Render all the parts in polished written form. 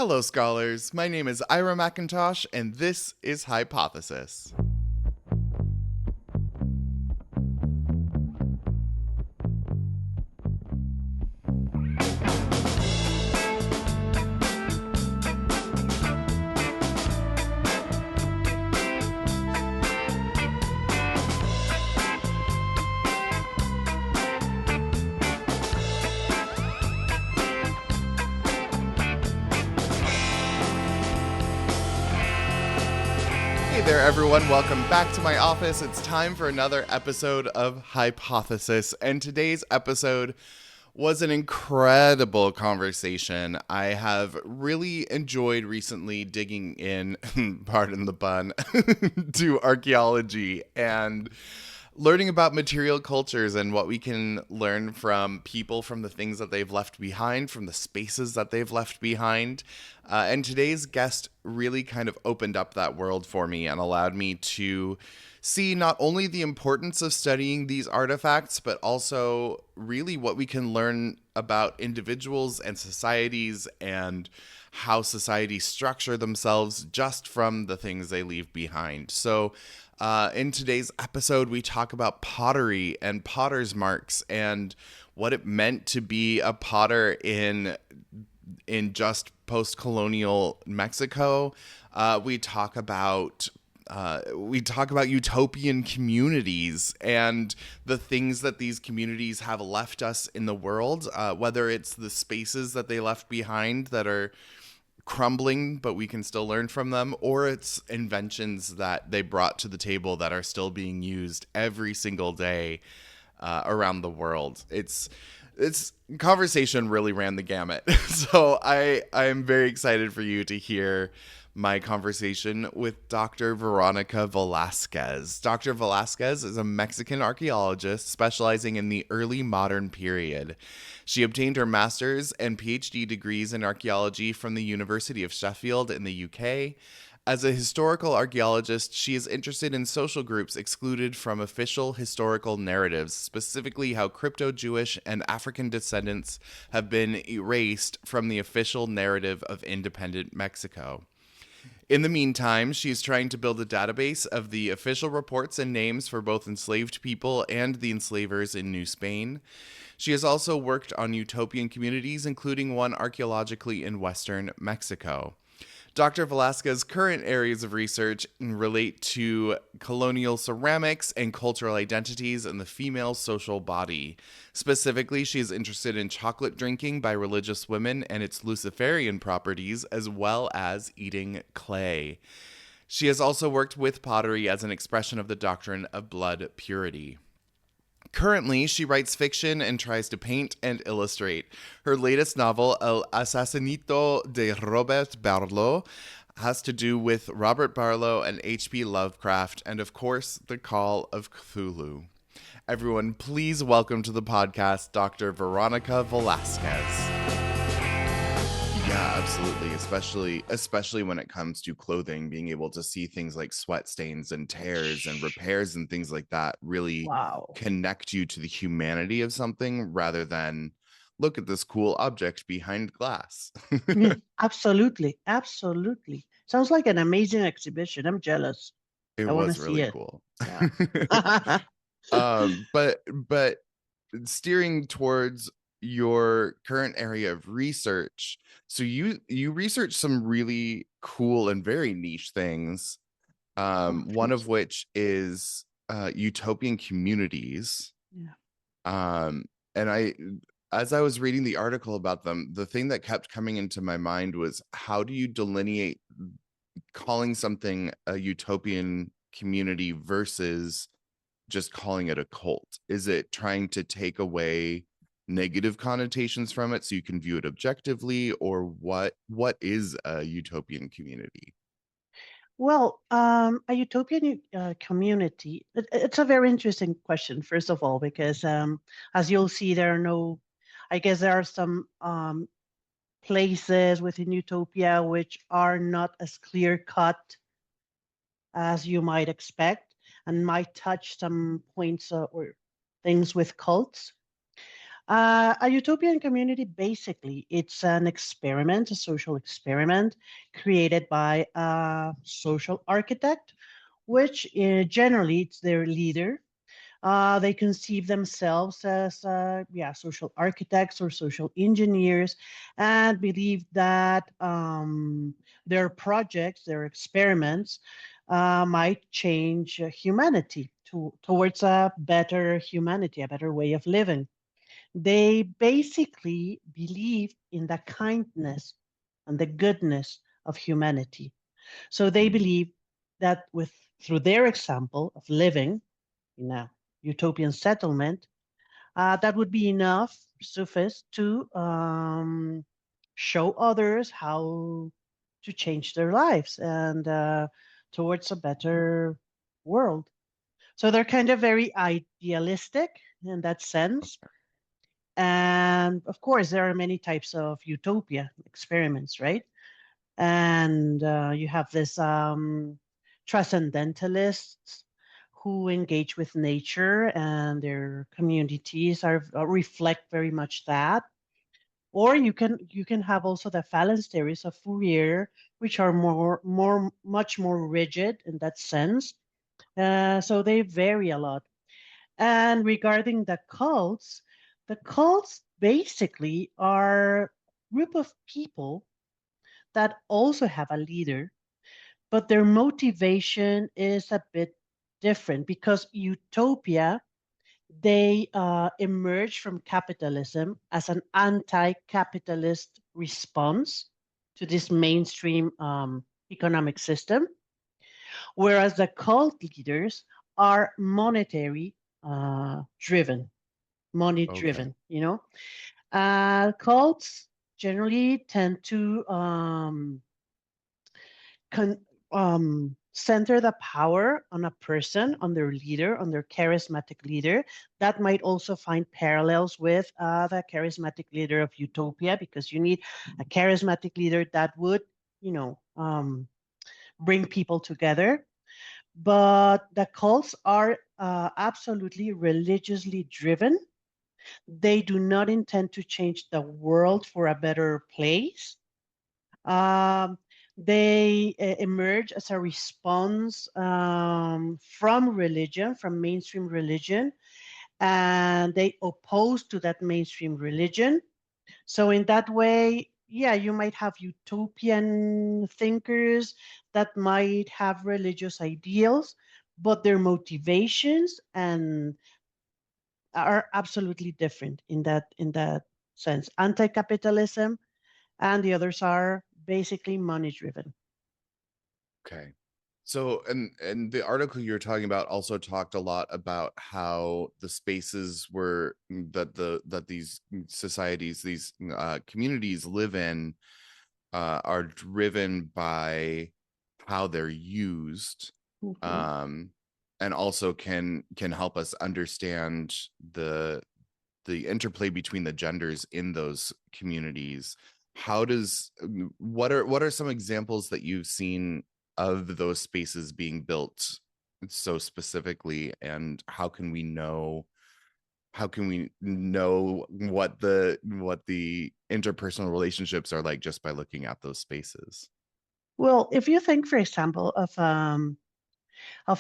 Hello, scholars. My name is Ira McIntosh, and this is Hypothesis. Hey there, everyone. Welcome back to my office. It's time for another episode of Hypothesis, and today's episode was an incredible conversation. I have really enjoyed recently digging in, pardon the pun, to archaeology and learning about material cultures and what we can learn from people, from the things that they've left behind, from the spaces that they've left behind. And today's guest really kind of opened up that world for me and allowed me to see not only the importance of studying these artifacts, but also really what we can learn about individuals and societies and how societies structure themselves just from the things they leave behind. So in today's episode, we talk about pottery and potter's marks and what it meant to be a potter in just post-colonial Mexico. We talk about utopian communities and the things that these communities have left us in the world, whether it's the spaces that they left behind that are crumbling, but we can still learn from them, or it's inventions that they brought to the table that are still being used every single day around the world. It's conversation really ran the gamut. So I am very excited for you to hear my conversation with Dr. Veronica Velasquez. Dr. Velasquez is a Mexican archaeologist specializing in the early modern period. She obtained her master's and PhD degrees in archaeology from the University of Sheffield in the UK. As a historical archaeologist, she is interested in social groups excluded from official historical narratives, specifically how crypto-Jewish and African descendants have been erased from the official narrative of independent Mexico. In the meantime, she is trying to build a database of the official reports and names for both enslaved people and the enslavers in New Spain. She has also worked on utopian communities, including one archaeologically in western Mexico. Dr. Velasquez's current areas of research relate to colonial ceramics and cultural identities in the female social body. Specifically, she is interested in chocolate drinking by religious women and its Luciferian properties, as well as eating clay. She has also worked with pottery as an expression of the doctrine of blood purity. Currently, she writes fiction and tries to paint and illustrate. Her latest novel, El Asesinito de Robert Barlow, has to do with Robert Barlow and H.P. Lovecraft, and of course, the Call of Cthulhu. Everyone, please welcome to the podcast Dr. Veronica Velasquez. Yeah, absolutely. Especially when it comes to clothing, being able to see things like sweat stains and tears and repairs and things like that really Wow. connect you to the humanity of something rather than look at this cool object behind glass. Yeah, absolutely. Absolutely. Sounds like an amazing exhibition. I'm jealous. It I want to was see really it. cool. Yeah. But steering towards your current area of research, so you research some really cool and very niche things, Oh, one thank of you. which is utopian communities. Yeah. um and I As I was reading the article about them, the thing that kept coming into my mind was, how do you delineate calling something a utopian community versus just calling it a cult? Is it trying to take away negative connotations from it so you can view it objectively, or what is a utopian community? Well, a utopian community, it's a very interesting question, first of all, because as you'll see, I guess there are some places within utopia which are not as clear cut as you might expect and might touch some points or things with cults. A utopian community, basically, it's an experiment, a social experiment created by a social architect, which generally it's their leader. They conceive themselves as social architects or social engineers, and believe that their projects, their experiments, might change humanity towards a better humanity, a better way of living. They basically believe in the kindness and the goodness of humanity. So they Mm, believe that through their example of living in a utopian settlement, that would be enough, suffice to show others how to change their lives and towards a better world. So they're kind of very idealistic in that sense. okay. And of course, there are many types of utopia experiments, right? And you have this transcendentalists who engage with nature, and their communities are reflect very much that. Or you can have also the phalanx theories of Fourier, which are much more rigid in that sense. So they vary a lot. And regarding the cults basically are a group of people that also have a leader, but their motivation is a bit different because utopia, they emerge from capitalism as an anti-capitalist response to this mainstream economic system, whereas the cult leaders are monetary driven, money Okay. driven, cults generally tend to con- center the power on a person, on their leader, on their charismatic leader. That might also find parallels with the charismatic leader of utopia, because you need a charismatic leader that would, bring people together. But the cults are absolutely religiously driven. They do not intend to change the world for a better place. Um, they emerge as a response from religion, from mainstream religion, and they oppose to that mainstream religion. So in that way, yeah, you might have utopian thinkers that might have religious ideals, but their motivations and are absolutely different in that sense. Anti-capitalism, and the others are basically money driven. Okay. So, and the article you're talking about also talked a lot about how the spaces were that these societies, these communities live in, are driven by how they're used, Mhm. um, and also can help us understand the interplay between the genders in those communities. How does what are some examples that you've seen of those spaces being built so specifically, and how can we know what the interpersonal relationships are like just by looking at those spaces? Well, if you think, for example, of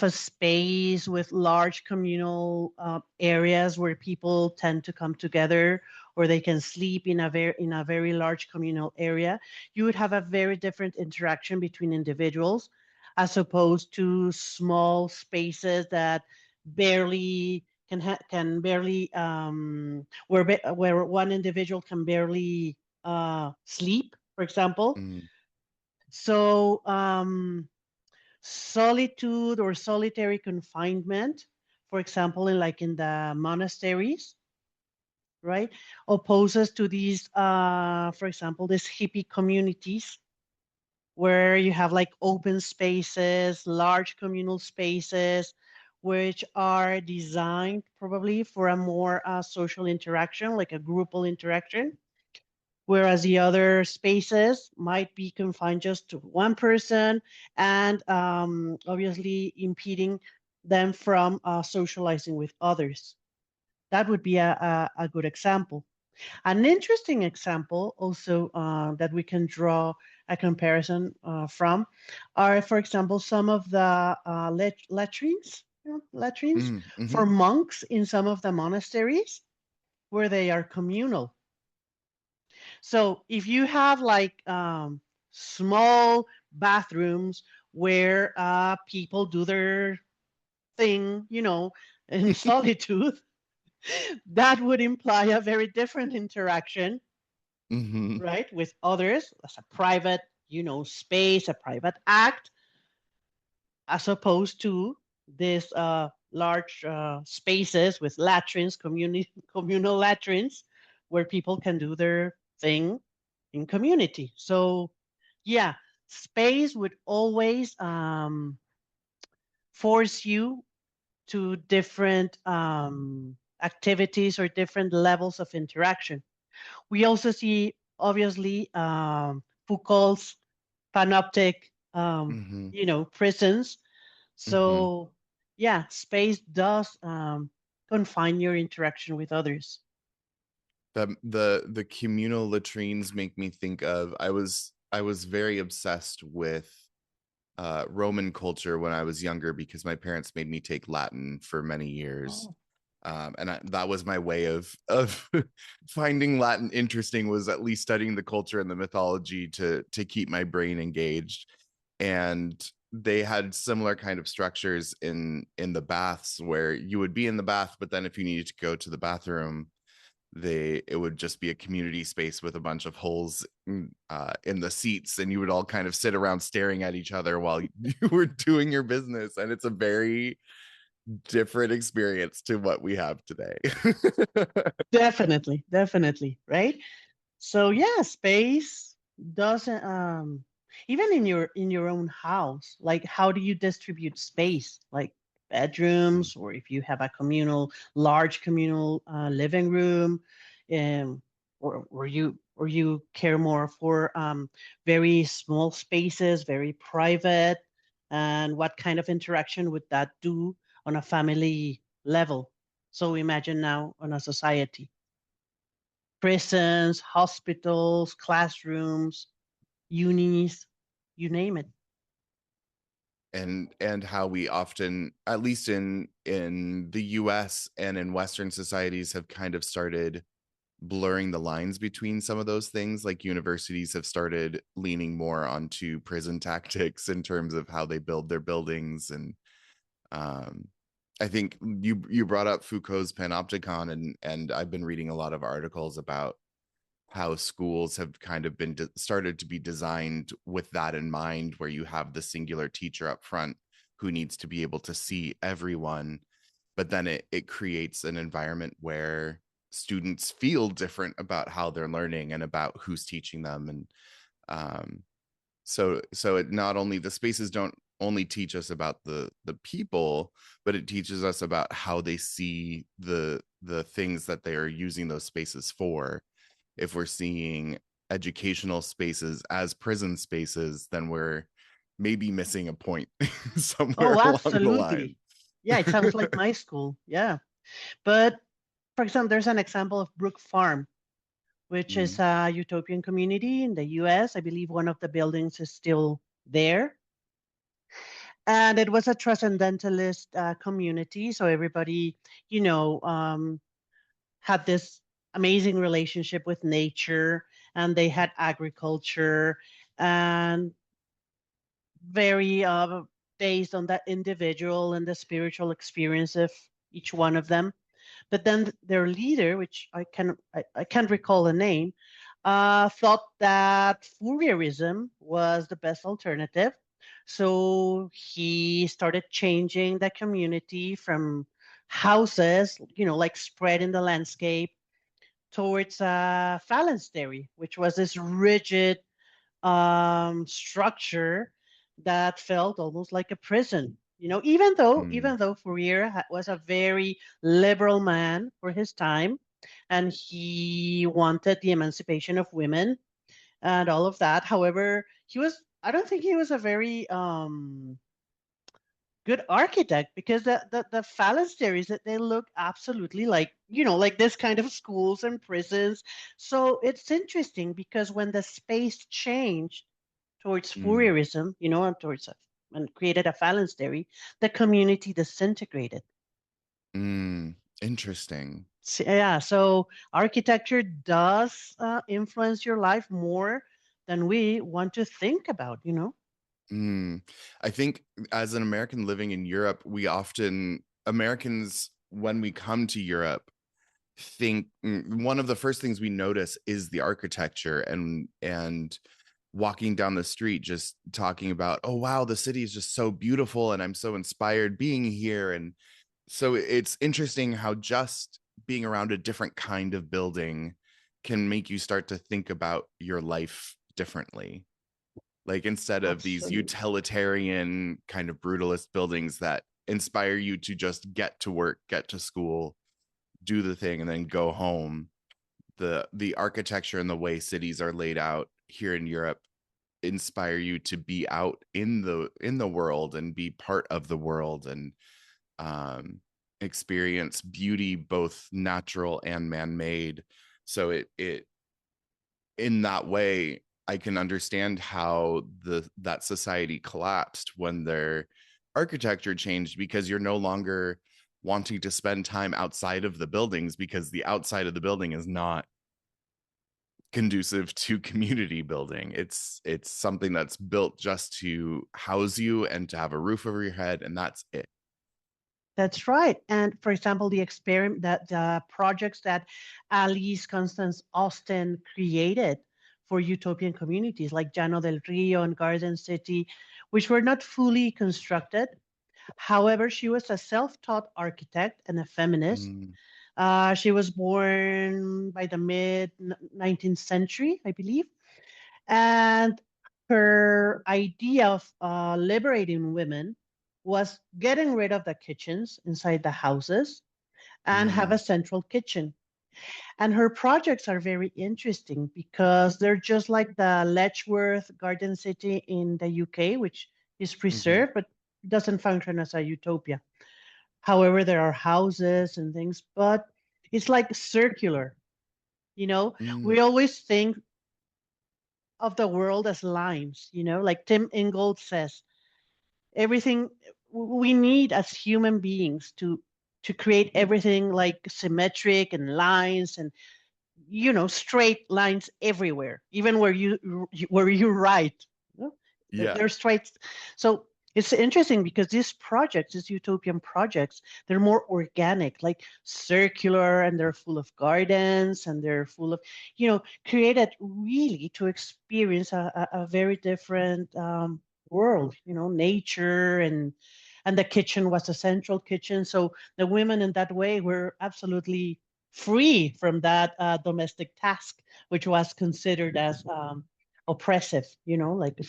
a space with large communal areas where people tend to come together, or they can sleep in a very large communal area, you would have a very different interaction between individuals, as opposed to small spaces that barely can barely where one individual can barely sleep, for example. Mm, So solitude or solitary confinement, for example, in the monasteries, right, opposes to these, for example, these hippie communities where you have like open spaces, large communal spaces, which are designed probably for a more social interaction, like a groupal interaction, whereas the other spaces might be confined just to one person, and obviously impeding them from socializing with others. That would be a good example. An interesting example also that we can draw a comparison from are, for example, some of the latrines, latrines Mm-hmm. for monks in some of the monasteries where they are communal. So if you have like small bathrooms where people do their thing, in solitude, that would imply a very different interaction, Mm-hmm. right, with others as a private, space, a private act, as opposed to these large spaces with latrines, communal latrines, where people can do their thing in community. So, yeah, space would always force you to different activities or different levels of interaction. We also see, obviously, Foucault's panoptic, Mm-hmm. prisons. Mm-hmm. So, yeah, space does confine your interaction with others. The communal latrines make me think of I was very obsessed with Roman culture when I was younger because my parents made me take Latin for many years. Oh, That was my way of finding Latin interesting, was at least studying the culture and the mythology to keep my brain engaged. And they had similar kind of structures in the baths where you would be in the bath, but then if you needed to go to the bathroom, it would just be a community space with a bunch of holes in the seats, and you would all kind of sit around staring at each other while you were doing your business, and it's a very different experience to what we have today. definitely, definitely, right? So yeah, space doesn't even in your own house, like how do you distribute space? Like bedrooms, or if you have a large communal living room, um, or you care more for very small spaces, very private, and what kind of interaction would that do on a family level? So imagine now on a society, prisons, hospitals, classrooms, unis, you name it. And how we often, at least in the US and in Western societies, have kind of started blurring the lines between some of those things. Like universities have started leaning more onto prison tactics in terms of how they build their buildings. And um I think you brought up Foucault's panopticon, and I've been reading a lot of articles about how schools have kind of been started to be designed with that in mind, where you have the singular teacher up front who needs to be able to see everyone, but then it creates an environment where students feel different about how they're learning and about who's teaching them. And um, so it not only, the spaces don't only teach us about the people, but it teaches us about how they see the things that they are using those spaces for. If we're seeing educational spaces as prison spaces, then we're maybe missing a point somewhere Oh, along the line. absolutely. Yeah, it sounds like my school. Yeah. But for example, there's an example of Brook Farm, which is Mm, a utopian community in the US. I believe one of the buildings is still there. And it was a transcendentalist community. So everybody, you know, um, had this amazing relationship with nature, and they had agriculture, and very based on that individual and the spiritual experience of each one of them. But then their leader, which I can't recall the name, thought that Fourierism was the best alternative. So he started changing the community from houses, like spread in the landscape, towards phalanstery, which was this rigid structure that felt almost like a prison. mm, Even though Fourier was a very liberal man for his time, and he wanted the emancipation of women and all of that. However, I don't think he was a very good architect, because the phalansteries that they look absolutely like, like this kind of schools and prisons. So it's interesting because when the space changed towards Mm, Fourierism, and and created a phalanstery, the community disintegrated. mm, interesting. Yeah, so architecture does influence your life more than we want to think about. Mm. I think as an American living in Europe, Americans, when we come to Europe, think one of the first things we notice is the architecture, and walking down the street just talking about, oh wow, the city is just so beautiful and I'm so inspired being here. And so it's interesting how just being around a different kind of building can make you start to think about your life differently. Like instead of these Absolutely. utilitarian kind of brutalist buildings that inspire you to just get to work, get to school, do the thing, and then go home. The architecture and the way cities are laid out here in Europe inspire you to be out in the world and be part of the world, and um experience beauty, both natural and man-made. So it in that way, I can understand how that society collapsed when their architecture changed, because you're no longer wanting to spend time outside of the buildings because the outside of the building is not conducive to community building. It's something that's built just to house you and to have a roof over your head, and that's it. That's right. And for example, the projects that Alice Constance Austen created for utopian communities like Llano del Rio and Garden City, which were not fully constructed. However, she was a self-taught architect and a feminist. Mm, She was born by the mid 19th century, I believe. And her idea of liberating women was getting rid of the kitchens inside the houses and have a mm, central kitchen. And her projects are very interesting because they're just like the Letchworth Garden City in the UK, which is mhm, preserved but doesn't function as a utopia. However, there are houses and things, but it's like circular. You know, mm, we always think of the world as lines, like Tim Ingold says, everything we need as human beings to create everything like symmetric and lines and straight lines everywhere, even where you write. you know, yeah. they're straight. So it's interesting because these utopian projects, they're more organic, like circular, and they're full of gardens, and they're full of, created really to experience a very different world, nature, and the kitchen was a central kitchen. So the women in that way were absolutely free from that domestic task, which was considered as oppressive, like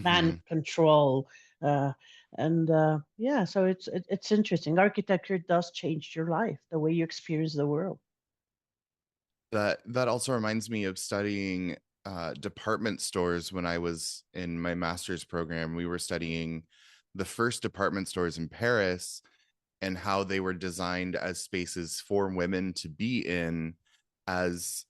man Hmm. control. Uh, and yeah, so it's interesting. Architecture does change your life, the way you experience the world. That also reminds me of studying department stores when I was in my master's program. We were studying the first department stores in Paris and how they were designed as spaces for women to be in, as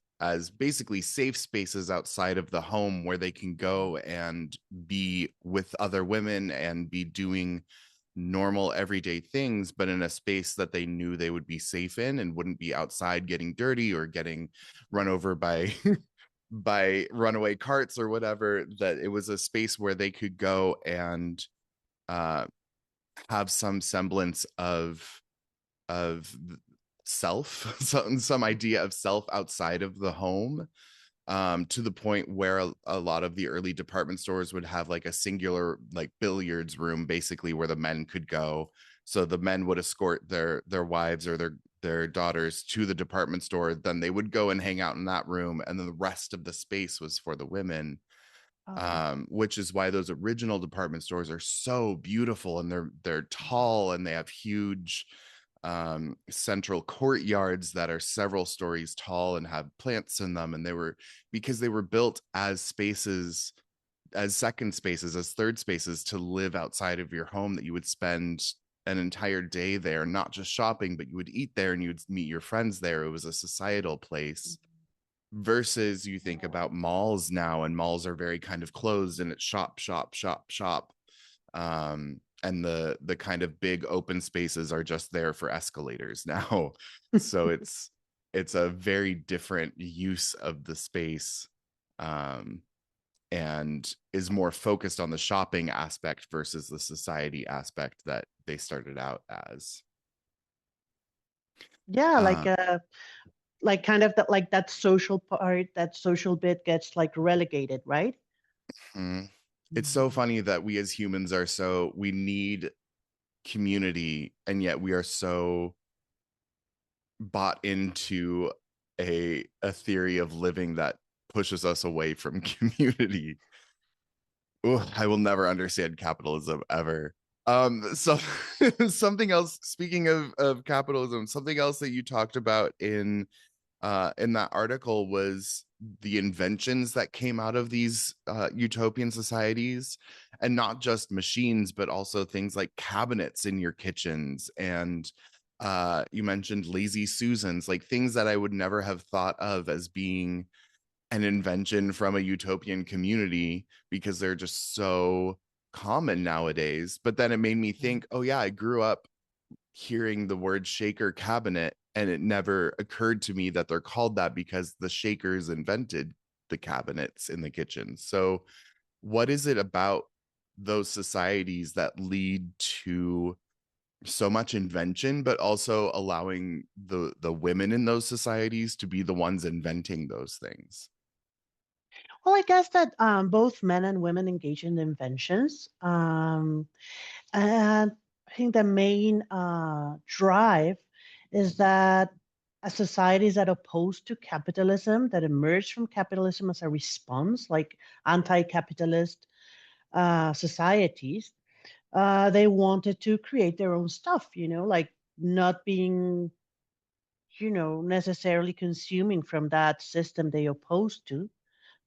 basically safe spaces outside of the home where they can go and be with other women and be doing normal everyday things, but in a space that they knew they would be safe in and wouldn't be outside getting dirty or getting run over by by runaway carts or whatever. That it was a space where they could go and uh, have some semblance of self, some idea of self outside of the home, to the point where a lot of the early department stores would have like a singular like billiards room, basically, where the men could go. So the men would escort their wives or their daughters to the department store, then they would go and hang out in that room, and then the rest of the space was for the women. Oh, Which is why those original department stores are so beautiful, and they're tall, and they have huge central courtyards that are several stories tall and have plants in them. And they were, because they were built as spaces as second spaces, as third spaces to live outside of your home, that you would spend an entire day there, not just shopping, but you would eat there and you would meet your friends there. It was a societal place. Versus you think about malls now, and malls are very kind of closed, and it's shop, shop, shop, shop. And the kind of big open spaces are just there for escalators now. So it's a very different use of the space. And is more focused on the shopping aspect versus the society aspect that they started out as. Yeah, Uh, like kind of that, like that social part, that social bit gets like relegated, right? hmm. It's so Mhm. funny that we as humans are so, we need community, and yet we are so bought into a theory of living that pushes us away from community. Ooh, I will never understand capitalism ever. So something else, speaking of capitalism, something else that you talked about in that article was the inventions that came out of these utopian societies, and not just machines, but also things like cabinets in your kitchens. And you mentioned lazy Susans, like things that I would never have thought of as being an invention from a utopian community, because they're just so common nowadays. But then it made me think, oh yeah, I grew up hearing the word shaker cabinet, and it never occurred to me that they're called that because the Shakers invented the cabinets in the kitchen. So what is it about those societies that lead to so much invention, but also allowing the women in those societies to be the ones inventing those things? Well, I guess that both men and women engage in inventions. And I think the main drive is that a society that opposed to capitalism, that emerged from capitalism as a response, like anti-capitalist societies, they wanted to create their own stuff, like not being, necessarily consuming from that system they opposed to,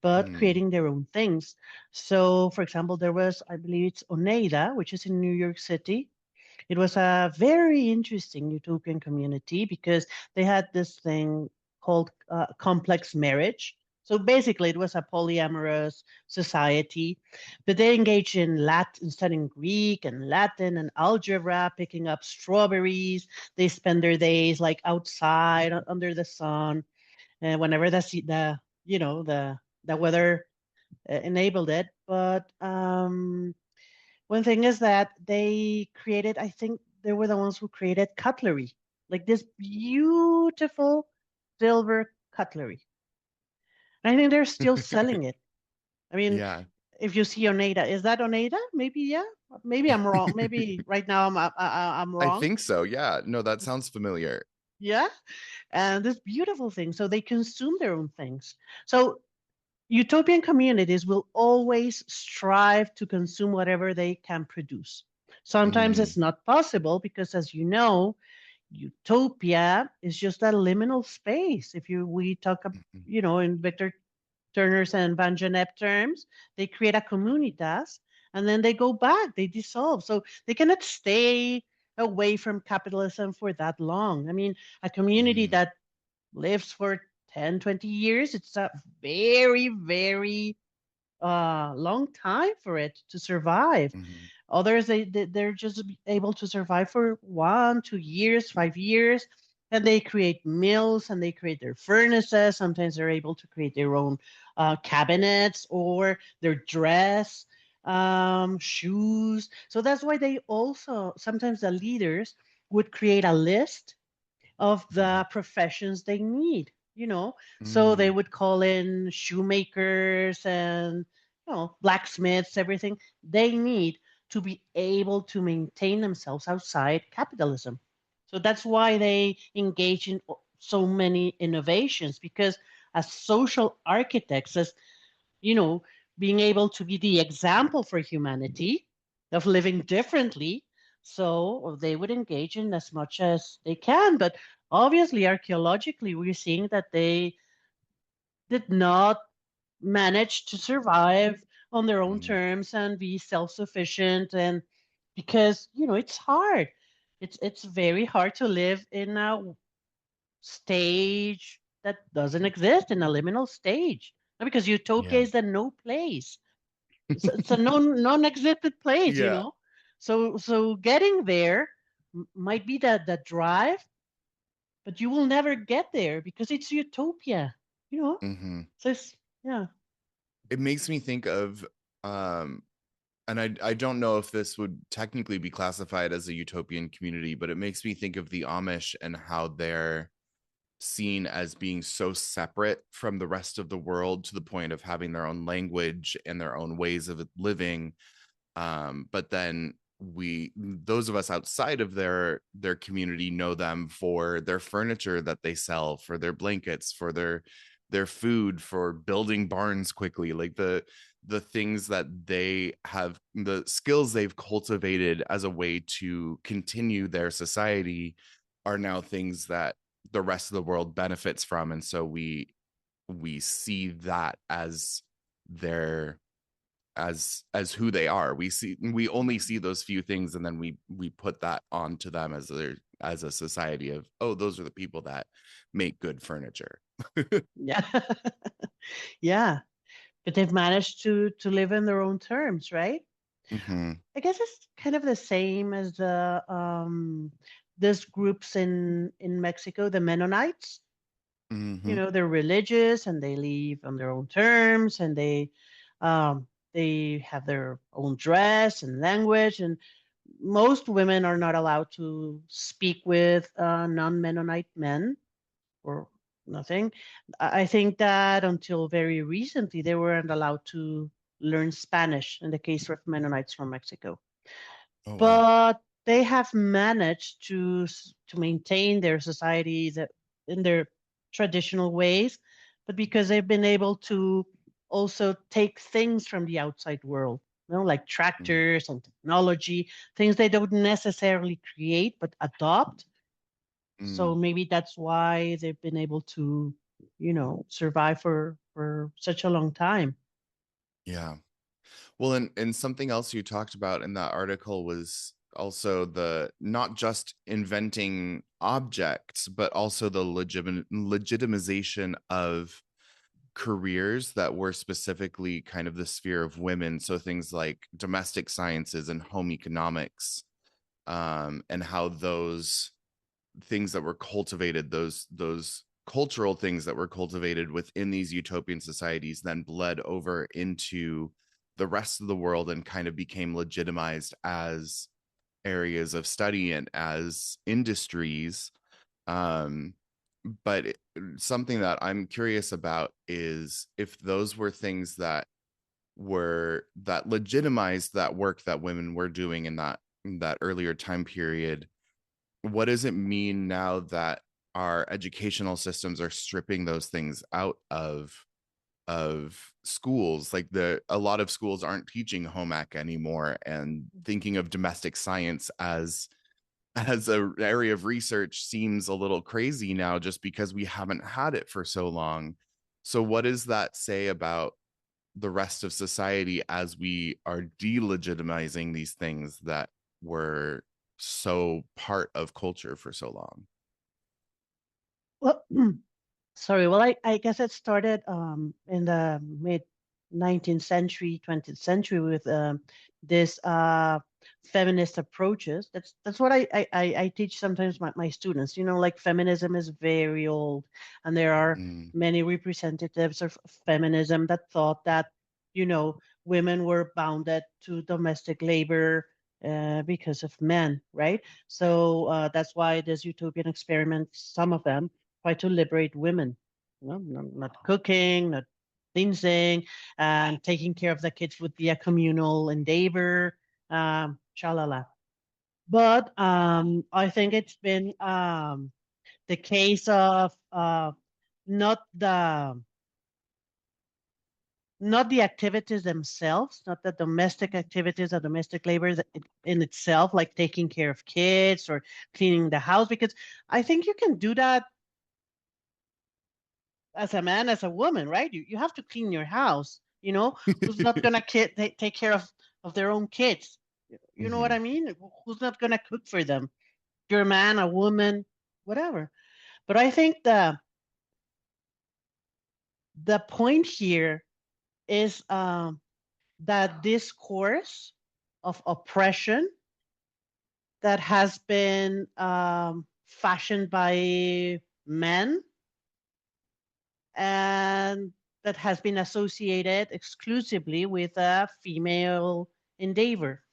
but Mm, creating their own things. So, for example, there was, I believe it's Oneida, which is in New York City. It was a very interesting utopian community because they had this thing called complex marriage. So basically, it was a polyamorous society, but they engaged in Latin, studying Greek and Latin and algebra, picking up strawberries. They spend their days like outside under the sun, and whenever the weather enabled it. But one thing is that they created, I think they were the ones who created cutlery, like this beautiful silver cutlery. And I think they're still selling it. I mean, yeah. if you see Oneida, is that Oneida? Maybe, yeah. Maybe I'm wrong. Maybe right now I'm I wrong. think so. Yeah. No, that sounds familiar. Yeah. And this beautiful thing. So they consume their own things. So utopian communities will always strive to consume whatever they can produce. Sometimes Mm, it's not possible because, as you know, utopia is just a liminal space. If we talk, mhm, in Victor Turner's and Van Genep terms, they create a comunitas and then they go back, they dissolve. So they cannot stay away from capitalism for that long. I mean, a community mhm, that lives for 10, 20 years, it's a very, very long time for it to survive. mhm, Others, they're just able to survive for 1, 2 years, 5 years, and they create mills and they create their furnaces. Sometimes they're able to create their own cabinets or their dress, shoes. So that's why they also, sometimes the leaders would create a list of mhm, the professions they need, so they mm, would call in shoemakers and blacksmiths, everything they need to be able to maintain themselves outside capitalism. So that's why they engage in so many innovations, because as social architects, as you know, being able to be the example for humanity of living differently. So they would engage in as much as they can. But obviously, archaeologically, we're seeing that they did not manage to survive on their own Mm. terms and be self-sufficient. And because it's hard, it's very hard to live in a stage that doesn't exist, in a liminal stage. Because utopia Yeah. is a no place. It's a non-existent place, Yeah. so getting there might be the drive, but you will never get there because it's utopia, you know. Hmm. So it's, yeah. It makes me think of, um, and I don't know if this would technically be classified as a utopian community, but it makes me think of the Amish and how they're seen as being so separate from the rest of the world to the point of having their own language and their own ways of living. But then those of us outside of their community know them for their furniture that they sell, for their blankets, for their food, for building barns quickly, like the things that they have, the skills they've cultivated as a way to continue their society are now things that the rest of the world benefits from. And so we see that as their, as who they are. We only see those few things, and then we put that onto them as their, as a society of, oh, those are the people that make good furniture. Yeah. Yeah, but they've managed to live in their own terms, right? Mm-hmm. I guess it's kind of the same as the these groups in Mexico, the Mennonites. Mm-hmm. They're religious and they live on their own terms, and they have their own dress and language, and most women are not allowed to speak with non-Mennonite men or nothing. I think that until very recently they weren't allowed to learn Spanish in the case of Mennonites from Mexico. Oh wow. But they have managed to maintain their society that in their traditional ways, but because they've been able to also take things from the outside world, like tractors and technology, things they don't necessarily create but adopt. So Mm-hmm. maybe that's why they've been able to, survive for such a long time. Yeah. Well, and something else you talked about in that article was also the, not just inventing objects, but also the legitimization of careers that were specifically kind of the sphere of women. So things like domestic sciences and home economics, and how those things that were cultivated, those cultural things that were cultivated within these utopian societies, then bled over into the rest of the world and kind of became legitimized as areas of study and as industries. um, something that I'm curious about is if those were things that legitimized that work that women were doing in that earlier time period. What does it mean now that our educational systems are stripping those things out of schools? Like a lot of schools aren't teaching home ec anymore, and thinking of domestic science as a area of research seems a little crazy now, just because we haven't had it for so long. So what does that say about the rest of society as we are delegitimizing these things that were so part of culture for so long? Well, sorry. Well, I guess it started in the mid 19th century, 20th century with this feminist approaches. That's what I teach sometimes my students. Like feminism is very old, and there are Mm, many representatives of feminism that thought that women were bounded to domestic labor because of men, right? So that's why this utopian experiment, some of them try to liberate women, not cooking, not cleansing, and taking care of the kids would be a communal endeavor, shalala. But I think it's been the case of not the not the activities themselves, not the domestic activities or domestic labor in itself, like taking care of kids or cleaning the house, because I think you can do that as a man, as a woman, right? You have to clean your house. You know, who's not gonna take care of their own kids? You know what Hmm. I mean? Who's not gonna cook for them? You're a man, a woman, whatever. But I think the point here is that this course of oppression that has been fashioned by men and that has been associated exclusively with a female endeavor,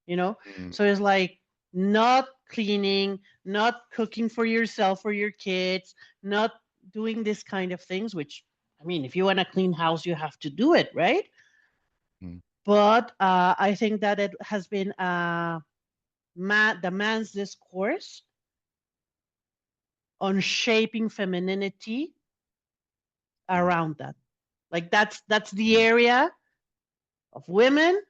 you know? Mm. So it's like not cleaning, not cooking for yourself or your kids, not doing this kind of things, which, I mean, if you want a clean house, you have to do it, right? Mm. But I think that it has been the man's discourse on shaping femininity Mm. around that. Like that's the Mm. area of women,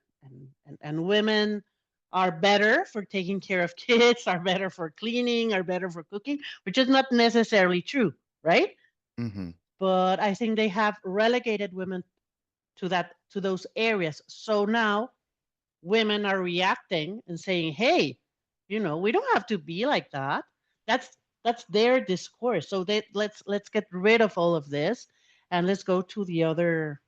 and women are better for taking care of kids, are better for cleaning, are better for cooking, which is not necessarily true, right? Hmm. But I think they have relegated women to those areas. So now women are reacting and saying, "Hey, we don't have to be like that." That's their discourse. So let's get rid of all of this, and let's go to the other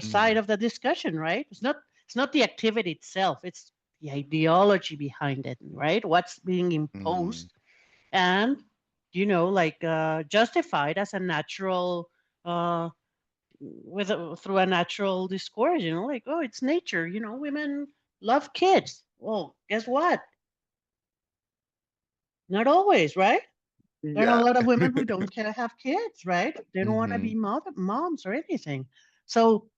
side Mm. of the discussion, right? It's not the activity itself, it's the ideology behind it, right? What's being Mm. imposed and like justified as a natural uh through a natural discourse, like, oh, it's nature, women love kids. Well, guess what? Not always, right? There are a Yeah. lot of women who don't care to have kids, right? They don't want to Hmm. be moms or anything. So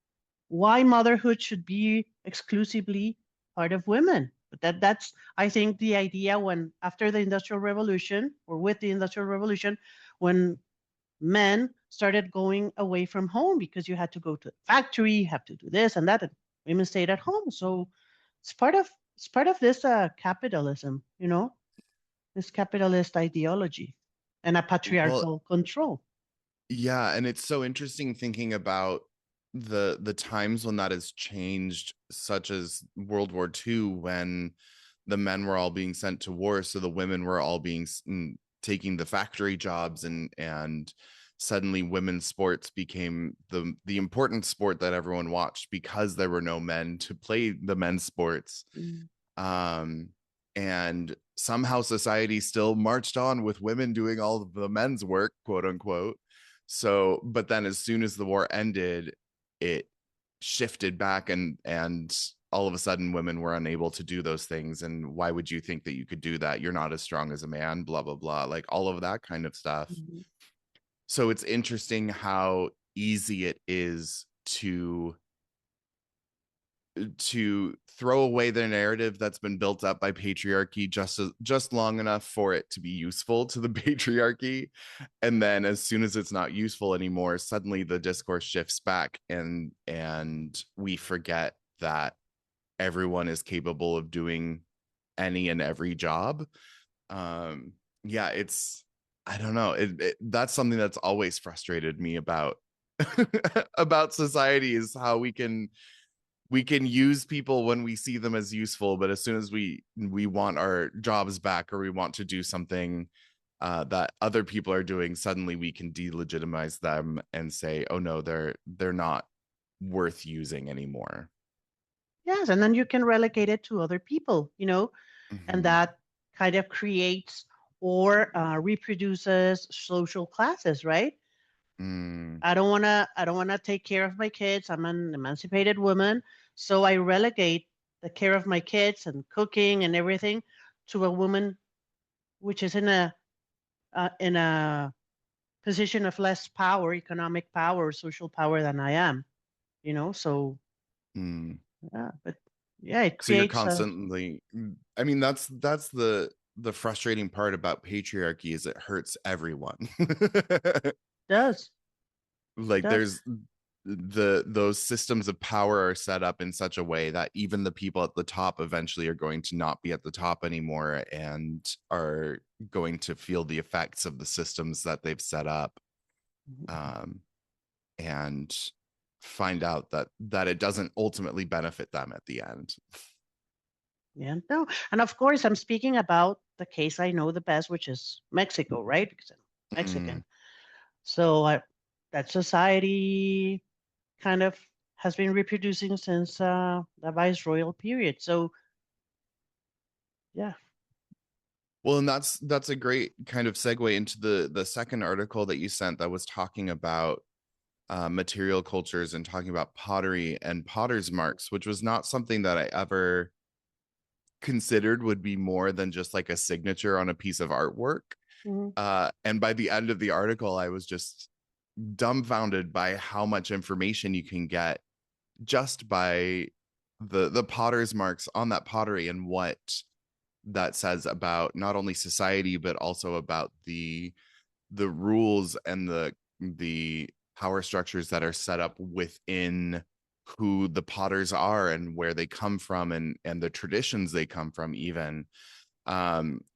why motherhood should be exclusively part of women? But that's, I think, the idea when after the Industrial Revolution, or with the Industrial Revolution, when men started going away from home because you had to go to the factory, you have to do this and that, and women stayed at home. So it's part of this capitalism, this capitalist ideology and a Well, patriarchal control. yeah, and it's so interesting thinking about the times when that has changed, such as World War II, when the men were all being sent to war, so the women were all taking the factory jobs, and suddenly women's sports became the important sport that everyone watched because there were no men to play the men's sports. Mm. um and somehow society still marched on with women doing all of the men's work, quote unquote. So but then as soon as the war ended, it shifted back, and all of a sudden women were unable to do those things, and why would you think that you could do that? You're not as strong as a man, blah blah blah, like all of that kind of stuff. Mhm. So it's interesting how easy it is to throw away the narrative that's been built up by patriarchy just long enough for it to be useful to the patriarchy, and then as soon as it's not useful anymore, suddenly the discourse shifts back, and we forget that everyone is capable of doing any and every job. um yeah, it's, I don't know, that's something that's always frustrated me about about society, is how we can use people when we see them as useful, but as soon as we want our jobs back, or we want to do something that other people are doing, suddenly we can delegitimize them and say, oh no, they're not worth using anymore. Yes, and then you can relegate it to other people, and Hmm. that kind of creates or reproduces social classes, right? Mm. I don't want to take care of my kids. I'm an emancipated woman, so I relegate the care of my kids and cooking and everything to a woman which is in a position of less power, economic power, social power than I am. So Mm. yeah, but yeah, it So you're creates a constantly, I mean, that's the frustrating part about patriarchy, is it hurts everyone. does it Like does. there's those systems of power are set up in such a way that even the people at the top eventually are going to not be at the top anymore, and are going to feel the effects of the systems that they've set up. Mhm. um and find out that it doesn't ultimately benefit them at the end. Yeah, no. And of course, I'm speaking about the case I know the best, which is Mexico, right? Because I'm Mm. Mexican. So that society kind of has been reproducing since the viceroyal period. So, yeah. Well, and that's a great kind of segue into the second article that you sent that was talking about material cultures and talking about pottery and potter's marks, which was not something that I ever considered would be more than just like a signature on a piece of artwork. Mhm. And by the end of the article, I was just dumbfounded by how much information you can get just by the potter's marks on that pottery and what that says about not only society but also about the rules and the power structures that are set up within who the potters are and where they come from and the traditions they come from even.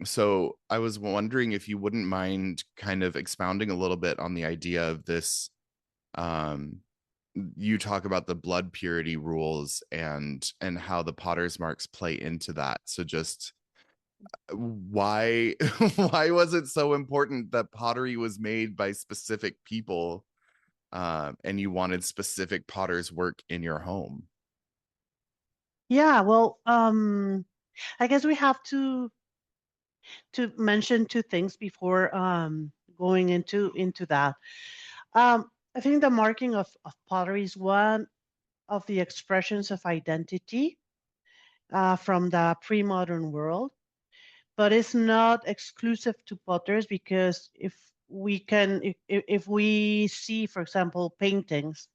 So I was wondering if you wouldn't mind kind of expounding a little bit on the idea of this. um you talk about the blood purity rules and how the potter's marks play into that. So just why why was it so important that pottery was made by specific people, and you wanted specific potter's work in your home? Yeah, well, I guess we have to mention two things before going into that. I think the marking of pottery is one of the expressions of identity from the pre-modern world, but it's not exclusive to potters because if we see, for example, paintings,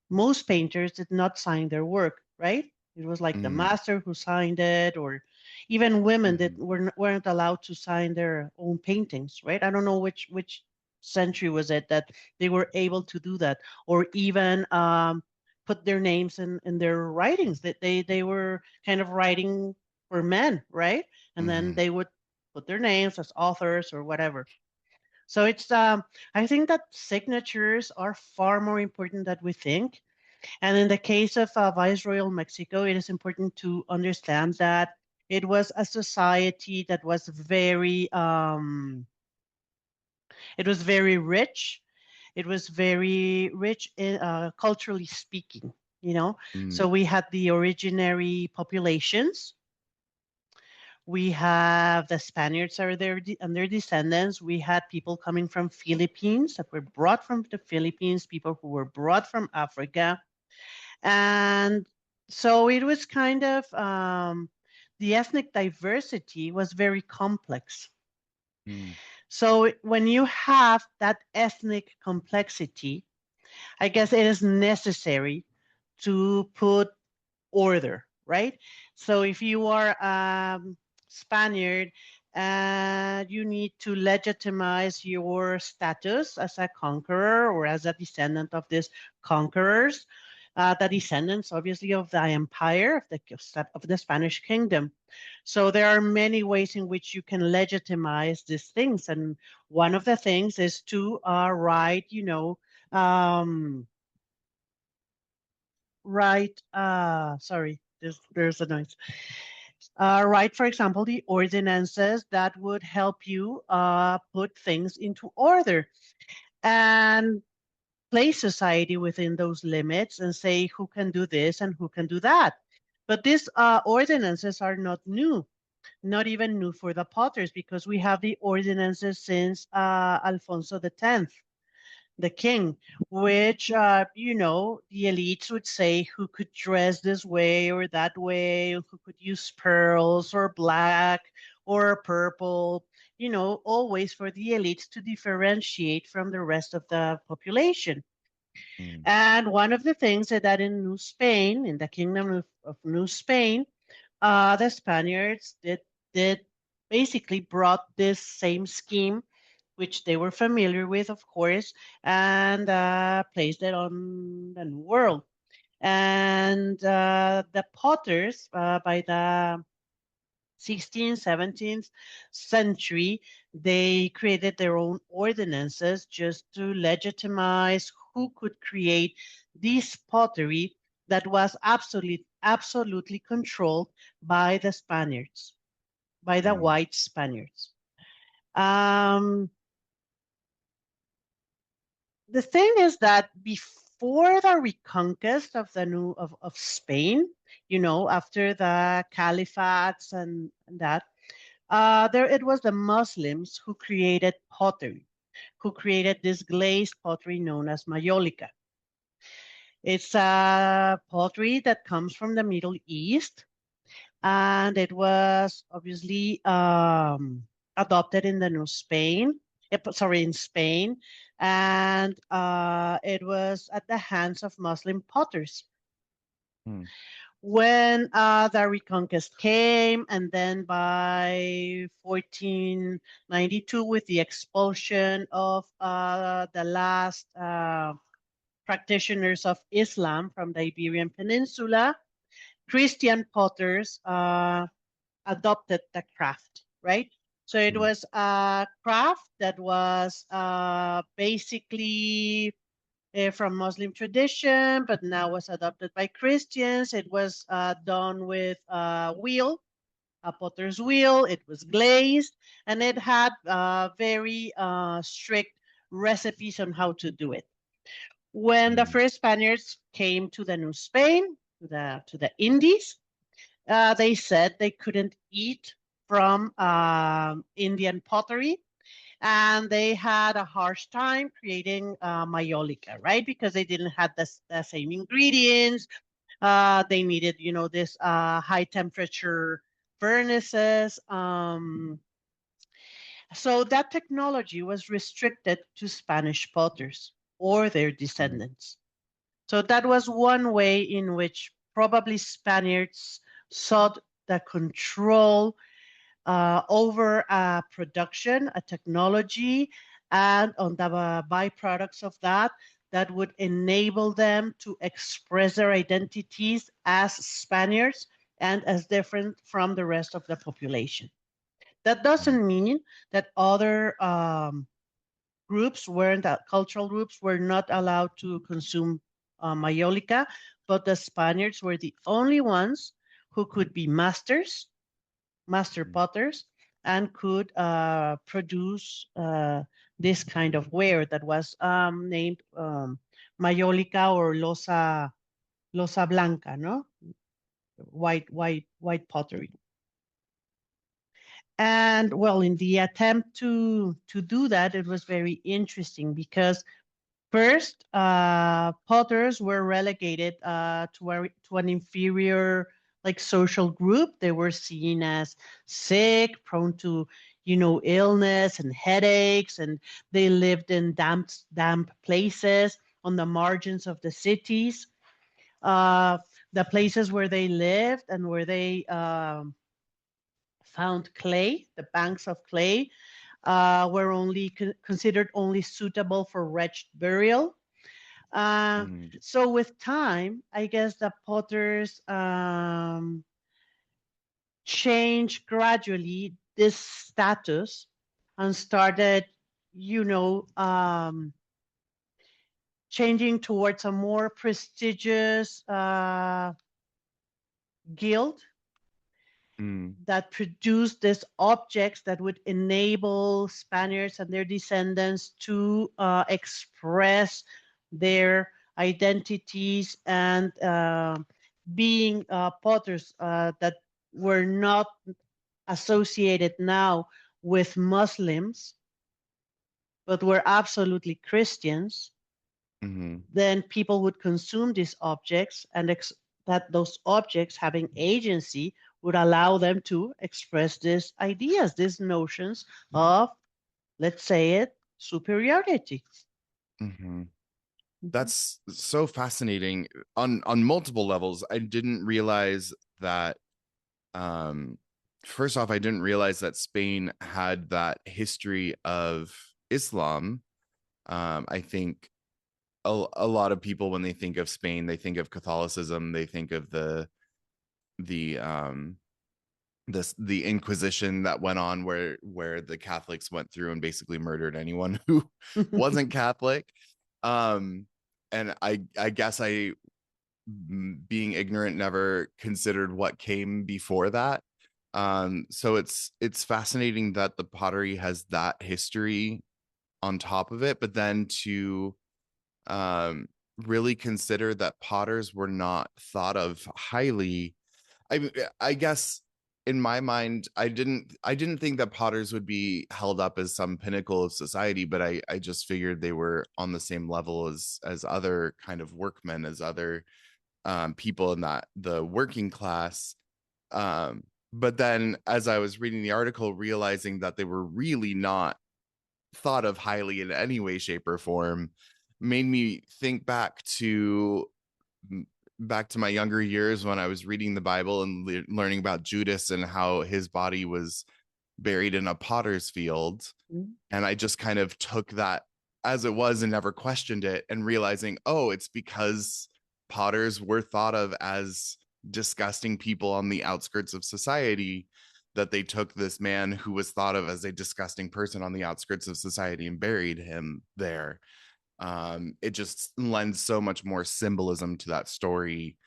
most painters did not sign their work, right? It was like the Mm, master who signed it, or even women that mhm, weren't allowed to sign their own paintings, right? I don't know which century was it that they were able to do that, or even put their names in their writings. That they were kind of writing for men, right? And then mhm, they would put their names as authors or whatever. So it's I think that signatures are far more important than we think. And in the case of Viceroyal Mexico, it is important to understand that it was a society that was it was very rich. It was very rich in, culturally speaking, you know. mm, So we had the originary populations. We have the Spaniards are there and their descendants. We had people coming from Philippines that were brought from the Philippines, people who were brought from Africa. And so it was kind of the ethnic diversity was very complex. mm, So when you have that ethnic complexity, I guess it is necessary to put order, right? So if you are Spaniard and you need to legitimize your status as a conqueror or as a descendant of these conquerors, the descendants obviously of the empire of the Spanish kingdom. So there are many ways in which you can legitimize these things, and one of the things is to write, um, write. Sorry, there's a noise. Write, for example, the ordinances that would help you put things into order and place society within those limits and say who can do this and who can do that. But these ordinances are not new, not even new for the potters, because we have the ordinances since Alfonso X, the king, which, the elites would say who could dress this way or that way, who could use pearls or black or purple, always for the elites to differentiate from the rest of the population. mm, And one of the things that in New Spain, in the kingdom of New Spain, the Spaniards did basically brought this same scheme, which they were familiar with, of course, and placed it on the New World. And the potters, by the 16th, 17th century, they created their own ordinances just to legitimize who could create this pottery that was absolutely controlled by the Spaniards, by the Mm. white Spaniards. Um, the thing is that before the reconquest of the new of Spain, after the caliphates and that, there it was the Muslims who created pottery, who created this glazed pottery known as mayolica. It's a pottery that comes from the Middle East, and it was obviously adopted in the New Spain. Sorry, in Spain, and it was at the hands of Muslim potters. Mm. When the Reconquest came, and then by 1492, with the expulsion of the last practitioners of Islam from the Iberian Peninsula, Christian potters adopted the craft, right? So it Mm. was a craft that was basically from Muslim tradition, but now was adopted by Christians. It was done with a wheel, a potter's wheel. It was glazed, and it had very strict recipes on how to do it. When the Mm. first Spaniards came to the New Spain, to the Indies, they said they couldn't eat from Indian pottery, and they had a harsh time creating mayolica, right? Because they didn't have the same ingredients. They needed, this high temperature furnaces. So that technology was restricted to Spanish potters or their Mm. descendants. So that was one way in which probably Spaniards sought the control over production, a technology, and on the byproducts of that, that would enable them to express their identities as Spaniards and as different from the rest of the population. That Mm. doesn't mean that other cultural groups were not allowed to consume mayolica, but the Spaniards were the only ones who could be master Mm. potters, and could produce this kind of ware that was named mayolica or losa blanca, no, white pottery. And well, in the attempt to do that, it was very interesting because first, potters were relegated to an inferior, like, social group. They were seen as sick, prone to, illness and headaches, and they lived in damp places on the margins of the cities. Uh, the places where they lived and where they found clay, the banks of clay, were only considered only suitable for wretched burial. Uh, Mm. so with time, I guess the potters changed gradually this status and started, you know, um, changing towards a more prestigious guild Mm. that produced these objects that would enable Spaniards and their descendants to express their identities and being potters that were not associated now with Muslims, but were absolutely Christians. Mm. Then people would consume these objects, and that those objects having agency would allow them to express these ideas, these notions of, let's say it, superiority. Mm. Mhm. That's so fascinating on multiple levels. I didn't realize that um first off, I didn't realize that Spain had that history of Islam. I think a lot of people, when they think of Spain, they think of Catholicism, they think of the the Inquisition that went on, where the Catholics went through and basically murdered anyone who wasn't Catholic. Um, and I guess I, being ignorant, never considered what came before that. So it's fascinating that the pottery has that history on top of it, but then to um, really consider that potters were not thought of highly. I guess in my mind, I didn't think that potters would be held up as some pinnacle of society, but I just figured they were on the same level as other kind of workmen, as other people in that the working class. But then as I was reading the article, realizing that they were really not thought of highly in any way, shape, or form, made me think back to my younger years when I was reading the Bible and learning about Judas and how his body was buried in a potter's field. Mm. And I just kind of took that as it was and never questioned it, and realizing, oh, it's because potters were thought of as disgusting people on the outskirts of society, that they took this man who was thought of as a disgusting person on the outskirts of society and buried him there. It just lends so much more symbolism to that story,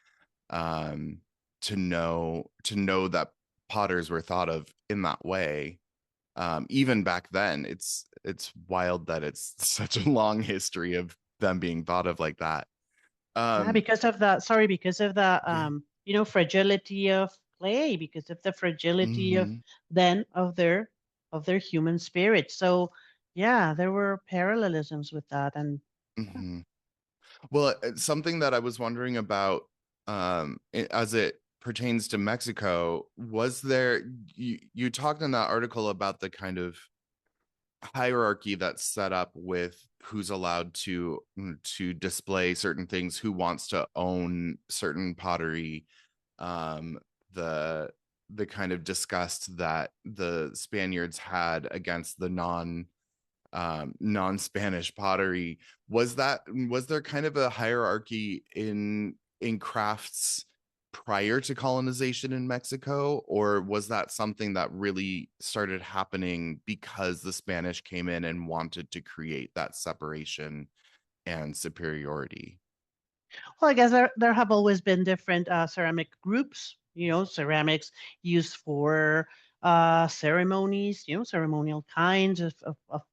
um, to know that potters were thought of in that way. Even back then, it's wild that it's such a long history of them being thought of like that. Yeah, Um, because of the sorry, because of the yeah. fragility of clay, because of the fragility of Hmm. then of their human spirit. So yeah, there were parallelisms with that, and Hmm. Well, something that I was wondering about, as it pertains to Mexico, was there, you talked in that article about the kind of hierarchy that's set up with who's allowed to display certain things, who wants to own certain pottery, um the the kind of disgust that the Spaniards had against the non-Spanish pottery. Was there kind of a hierarchy in crafts prior to colonization in Mexico, or was that something that really started happening because the Spanish came in and wanted to create that separation and superiority? well, I guess there have always been different ceramic groups. Ceramics used for ceremonies. Ceremonial kinds of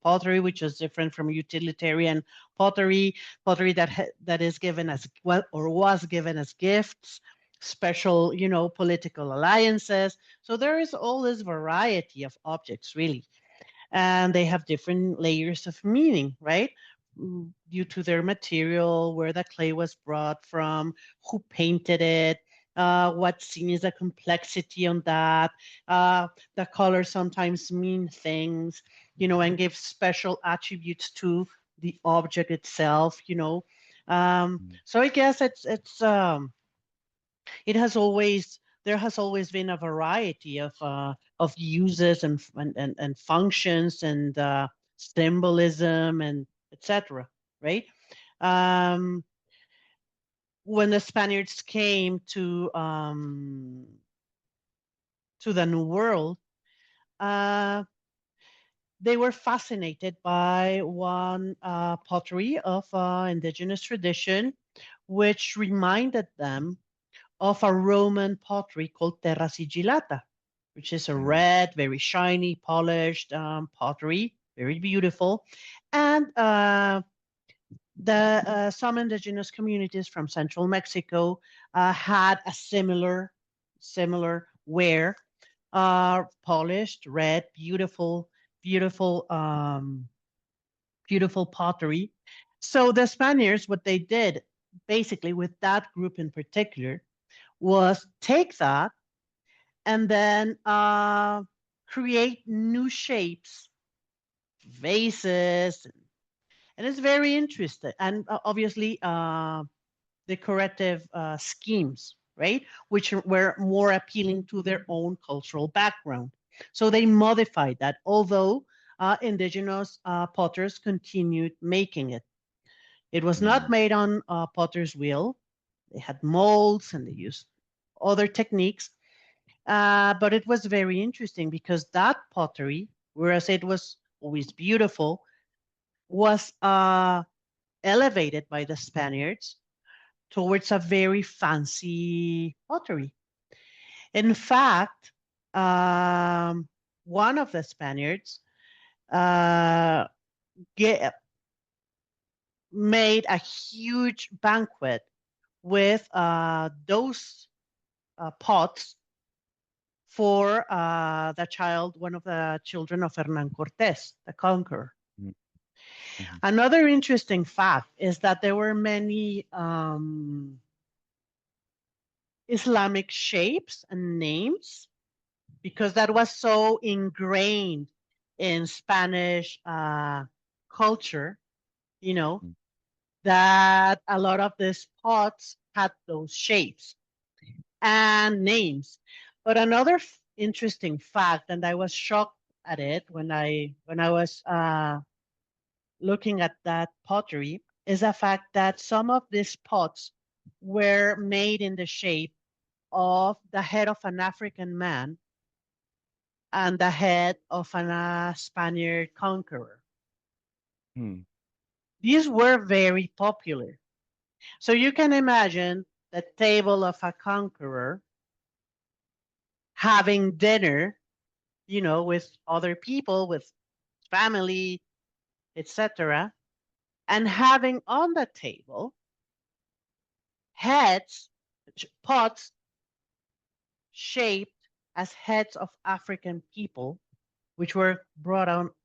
pottery, which is different from utilitarian pottery. Pottery that is given as well or was given as gifts, special political alliances. So there is all this variety of objects, really, and they have different layers of meaning, right? Due to their material, where the clay was brought from, who painted it, what's seen as a complexity on that. The colors sometimes mean things, and give special attributes to the object itself. So I guess it has always there has always been a variety of uses and functions and symbolism and etc. Right? Um, when the Spaniards came to the New World, uh, they were fascinated by one pottery of indigenous tradition, which reminded them of a Roman pottery called terra sigillata, which is a Mm, red, very shiny, polished pottery, very beautiful. And the some indigenous communities from central Mexico had a similar ware, polished, red, beautiful, beautiful pottery. So the Spaniards, what they did basically with that group in particular was take that and then create new shapes, vases, and it's very interesting. And obviously, decorative schemes, right, which were more appealing to their own cultural background. So they modified that, although indigenous potters continued making it. It was not mm, made on potter's wheel. They had molds and they used other techniques, But it was very interesting because that pottery, whereas it was always beautiful, was elevated by the Spaniards towards a very fancy pottery. In fact, um, one of the Spaniards uh, ge- made a huge banquet with those pots for one of the children of Hernan Cortés, the conqueror. Mhm. Another interesting fact is that there were many Islamic shapes and names because that was so ingrained in Spanish culture, you know, that a lot of these pots had those shapes and names. But another interesting fact, and I was shocked at it when I was looking at that pottery, is the fact that some of these pots were made in the shape of the head of an African man and the head of an Spaniard conqueror. Hmm. These were very popular. So you can imagine the table of a conqueror having dinner, with other people, with family, etc., and having on the table heads, pots shaped as heads of African people, which were brought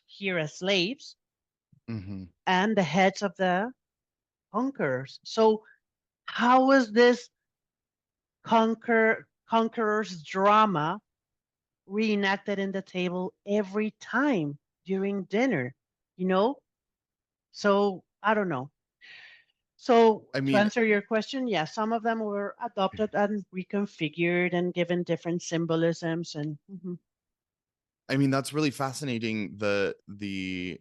here as slaves, Hmm. and the heads of the conquerors. So how was this conqueror's drama reenacted in the table every time during dinner? You know? So I don't know. So I to mean, answer your question, yeah, some of them were adopted and reconfigured and given different symbolisms and mhm. that's really fascinating. The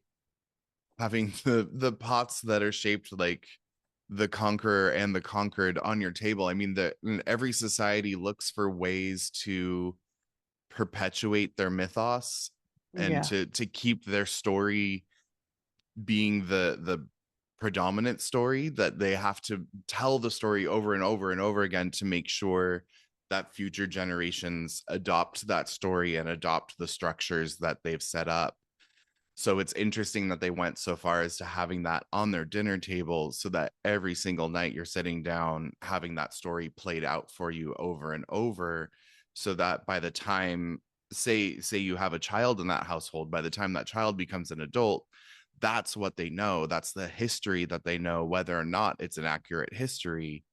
having the pots that are shaped like the conqueror and the conquered on your table. That every society looks for ways to perpetuate their mythos and Yeah. to keep their story being the predominant story, that they have to tell the story over and over and over again to make sure that future generations adopt that story and adopt the structures that they've set up. So it's interesting that they went so far as to having that on their dinner table so that every single night you're sitting down having that story played out for you over and over, so that by the time, say you have a child in that household, by the time that child becomes an adult, that's what they know. That's the history that they know, whether or not it's an accurate history.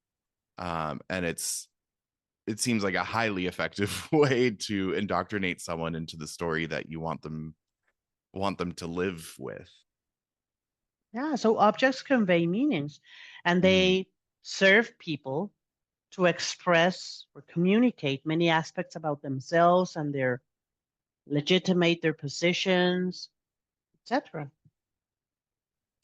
And it seems like a highly effective way to indoctrinate someone into the story that you want them to live with. Yeah. So objects convey meanings and Mm. they serve people to express or communicate many aspects about themselves and their legitimate their positions, etc.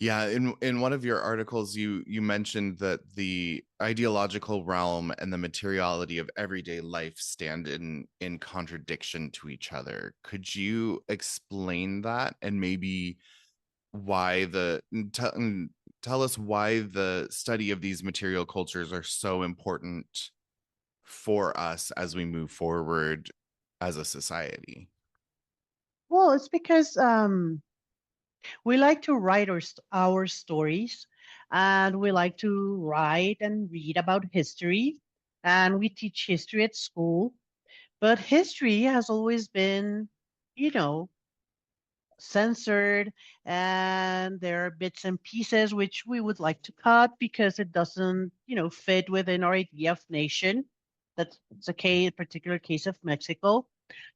Yeah, in one of your articles, you mentioned that the ideological realm and the materiality of everyday life stand in contradiction to each other. Could you explain that, and maybe why tell us why the study of these material cultures are so important for us as we move forward as a society? Well, it's because we like to write our stories and we like to write and read about history and we teach history at school. But history has always been, you know, censored, and there are bits and pieces which we would like to cut because it doesn't, fit within our idea of nation. That's a particular case of Mexico.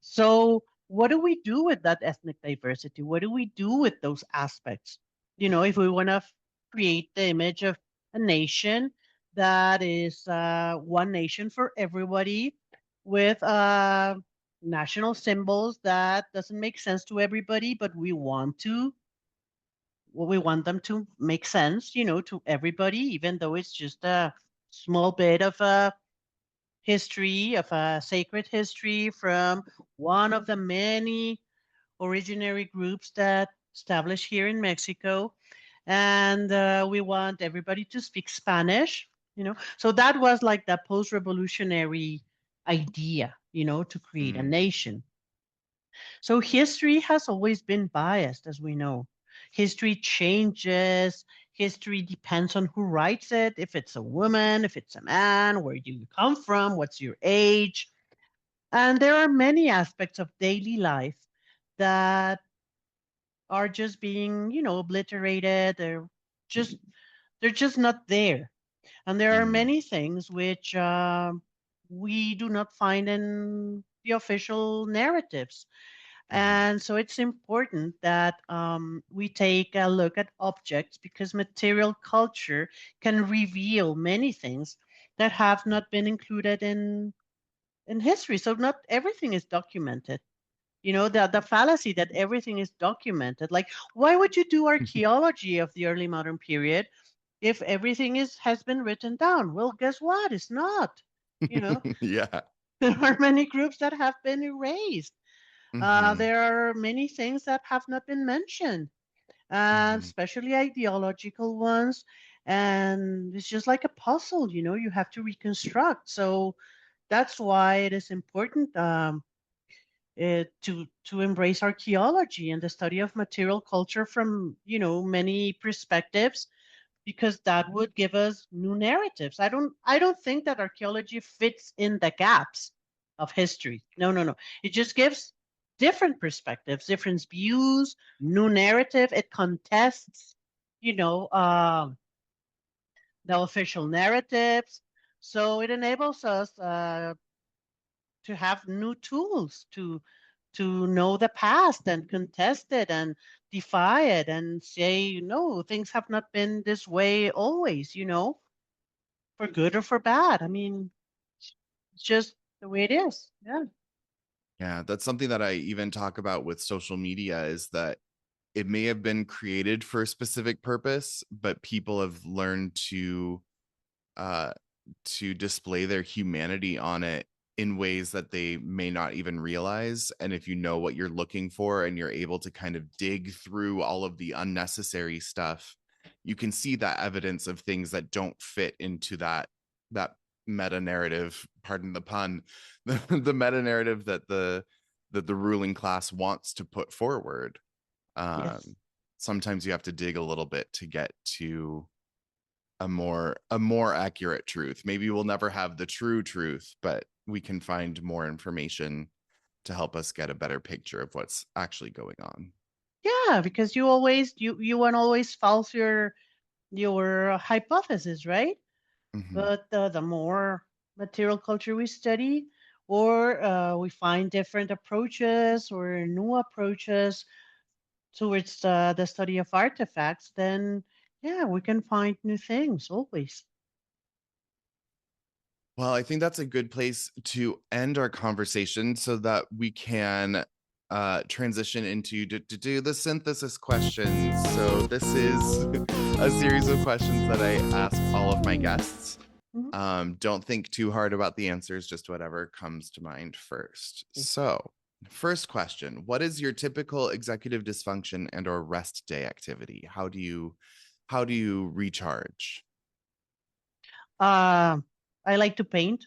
So, what do we do with that ethnic diversity? What do we do with those aspects? If we want to create the image of a nation that is one nation for everybody with national symbols that doesn't make sense to everybody, but we want them to make sense, to everybody, even though it's just a small bit of history, of a sacred history from one of the many originary groups that established here in Mexico. And we want everybody to speak Spanish, you know. So that was like the post-revolutionary idea, you know, to create a Mm, nation. So history has always been biased, as we know. History changes. History depends on who writes it. If it's a woman, if it's a man, where do you come from? What's your age? And there are many aspects of daily life that are just being, you know, obliterated. Just they're just not there. And there are mm, many things which we do not find in the official narratives. mhm, And so it's important that we take a look at objects because material culture can reveal many things that have not been included in history. So not everything is documented. You know, the fallacy that everything is documented. Like, why would you do archaeology of the early modern period if everything is has been written down? Well, guess what? It's not. You know, yeah. there are many groups that have been erased. Hmm. There are many things that have not been mentioned, Hmm. especially ideological ones. And it's just like a puzzle, you know, you have to reconstruct. So that's why it is important to embrace archaeology and the study of material culture from, you know, many perspectives, because that would give us new narratives. I don't think that archaeology fits in the gaps of history. No, no, no. It just gives different perspectives, different views, new narrative. It contests, you know, the official narratives. So it enables us to have new tools to know the past and contest it and defy it and say no, things have not been this way always, you know, for good or for bad. I mean, it's just the way it is. Yeah. Yeah, that's something that I even talk about with social media is that it may have been created for a specific purpose, but people have learned uh to display their humanity on it in ways that they may not even realize. And if you know what you're looking for and you're able to kind of dig through all of the unnecessary stuff, you can see that evidence of things that don't fit into that meta narrative, pardon the pun, the meta narrative that the ruling class wants to put forward. Yes. um Sometimes you have to dig a little bit to get to a more accurate truth. Maybe we'll never have the true truth, but we can find more information to help us get a better picture of what's actually going on. Yeah, because you want always false your hypothesis, right? Hmm. But the more material culture we study, or we find different approaches or new approaches towards the study of artifacts, then yeah, we can find new things always. Well, I think that's a good place to end our conversation so that we can transition into to do the synthesis questions. So this is a series of questions that I ask all of my guests. Mhm. Don't think too hard about the answers, just whatever comes to mind first. So, first question, what is your typical executive dysfunction and or rest day activity? How do you recharge? Uh, I like to paint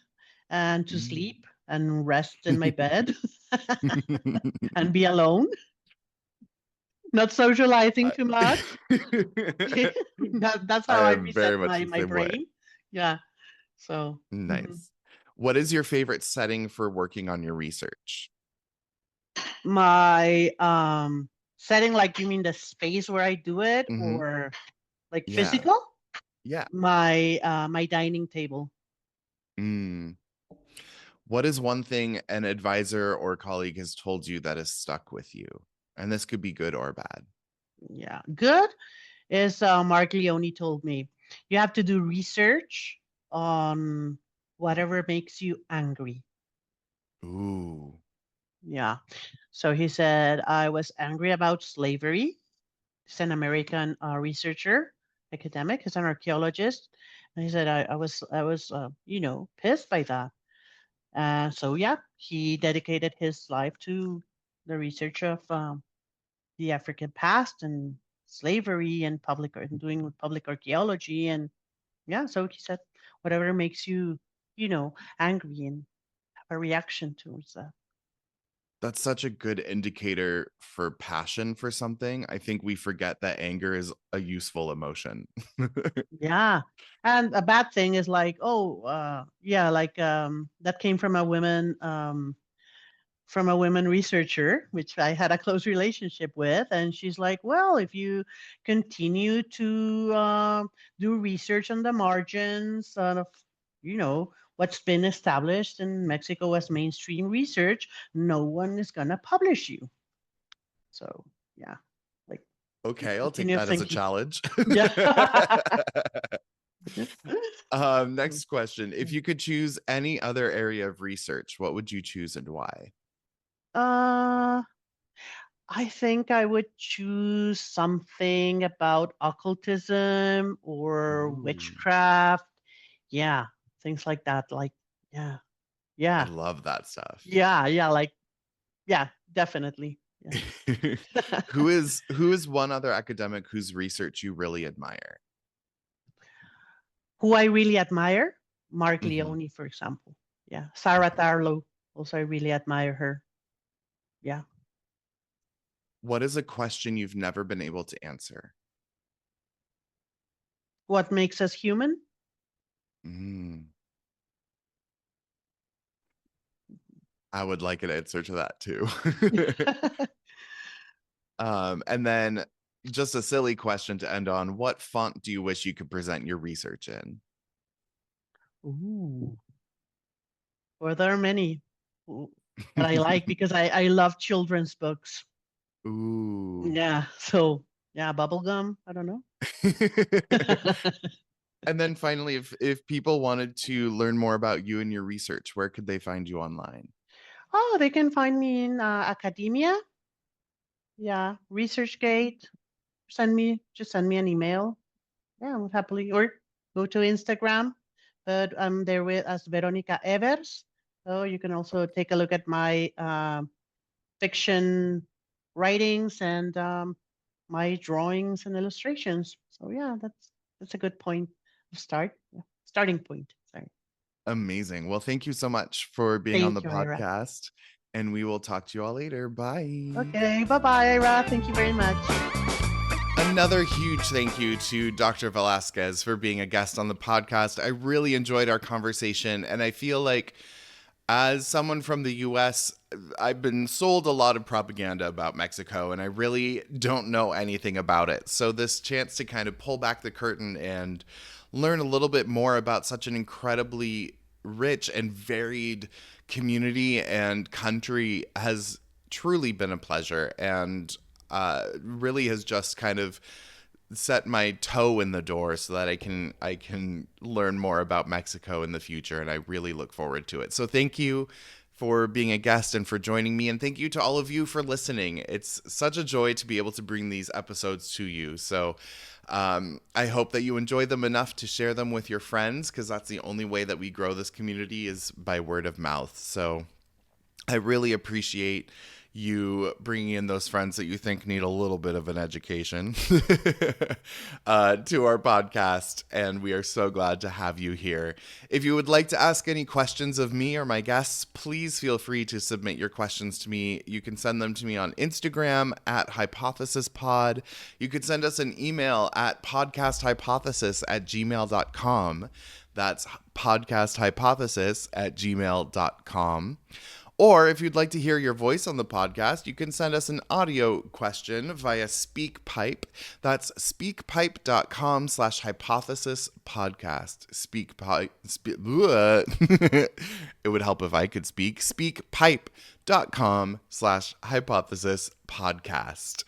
and to Mm. sleep and rest in my bed and be alone, not socializing I too much. That's I how I am reset very much the my same way. brain. Yeah. So mhm. Nice. What is your favorite setting for working on your research? My setting, like you mean the space where I do it, Hmm. or like Yeah. physical? Yeah. My dining table. Mm. What is one thing an advisor or colleague has told you that has stuck with you? And this could be good or bad. Yeah. Good is Mark Leone told me you have to do research on whatever makes you angry. Ooh. Yeah. So he said, I was angry about slavery. He's an American researcher, academic. He's an archaeologist. And he said, I was, you know, pissed by that. So yeah, he dedicated his life to the research of the African past and slavery and doing public archaeology. And yeah, so he said, whatever makes you, angry and have a reaction towards that. That's such a good indicator for passion for something. I think we forget that anger is a useful emotion. Yeah. And a bad thing is like, oh, yeah, like that came from a women researcher, which I had a close relationship with, and she's like, well, if you continue to do research on the margins of, what's been established in Mexico as mainstream research, no one is gonna publish you. So yeah, like Okay, I'll take continue that as a thinking. challenge. Yeah. Next question. If you could choose any other area of research, what would you choose and why? uh I think I would choose something about occultism or Ooh, witchcraft. Yeah, things like that. Like, yeah, I yeah, love that stuff. yeah, like, yeah, definitely. Yeah. Who is one other academic whose research you really admire? Who I really admire, Mark Mhm. Leone, for example. Yeah, Sarah Okay. Tarlow. Also, I really admire her. Yeah. What is a question you've never been able to answer? What makes us human? Mm, I would like an answer to that too. And then just a silly question to end on. What font do you wish you could present your research in? Ooh. Well, there are many that I like because I love children's books. Ooh. Yeah. So yeah, bubblegum. I don't know. And then finally, if people wanted to learn more about you and your research, where could they find you online? Oh, they can find me in Academia. Yeah, ResearchGate. Just send me an email. Yeah, I'm happily or go to Instagram. But I'm there with as Veronica Evers. So you can also take a look at my fiction writings and my drawings and illustrations. So yeah, that's a good point to start. Yeah. Starting point. Sorry. Amazing. Well, thank you so much for being on the Thank you, Ira. podcast, and we will talk to you all later. Bye. Okay, bye bye, Ira. Thank you very much. Another huge thank you to Dr. Velasquez for being a guest on the podcast. I really enjoyed our conversation, and I feel like as someone from the US, I've been sold a lot of propaganda about Mexico, and I really don't know anything about it. So, this chance to kind of pull back the curtain and learn a little bit more about such an incredibly rich and varied community and country has truly been a pleasure, and really has just kind of set my toe in the door so that I can learn more about Mexico in the future, and I really look forward to it. So thank you for being a guest and for joining me, and thank you to all of you for listening. It's such a joy to be able to bring these episodes to you. So I hope that you enjoy them enough to share them with your friends, because that's the only way that we grow this community is by word of mouth. So I really appreciate you bringing in those friends that you think need a little bit of an education to our podcast. And we are so glad to have you here. If you would like to ask any questions of me or my guests, please feel free to submit your questions to me. You can send them to me on Instagram at hypothesispod. You could send us an email at podcasthypothesis@gmail.com. That's podcasthypothesis@gmail.com. Or if you'd like to hear your voice on the podcast, you can send us an audio question via SpeakPipe. That's speakpipe.com/hypothesis podcast. It would help if I could speak. Speakpipe.com/hypothesis podcast.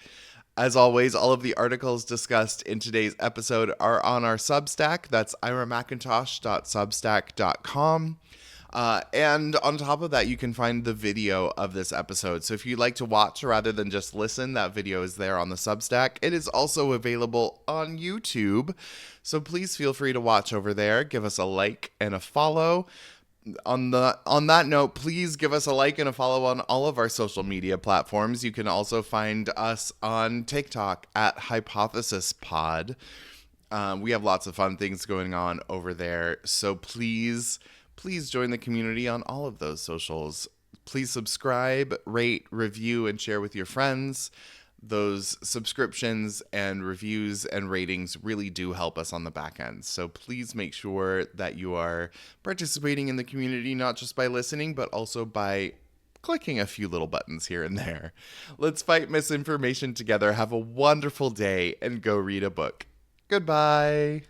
As always, all of the articles discussed in today's episode are on our Substack. That's iramcintosh.substack.com. And on top of that, you can find the video of this episode. So if you'd like to watch rather than just listen, that video is there on the Substack. It is also available on YouTube. So please feel free to watch over there. Give us a like and a follow. On that note, please give us a like and a follow on all of our social media platforms. You can also find us on TikTok at Hypothesis Pod. We have lots of fun things going on over there. So please join the community on all of those socials. Please subscribe, rate, review, and share with your friends. Those subscriptions and reviews and ratings really do help us on the back end. So please make sure that you are participating in the community, not just by listening, but also by clicking a few little buttons here and there. Let's fight misinformation together. Have a wonderful day and go read a book. Goodbye.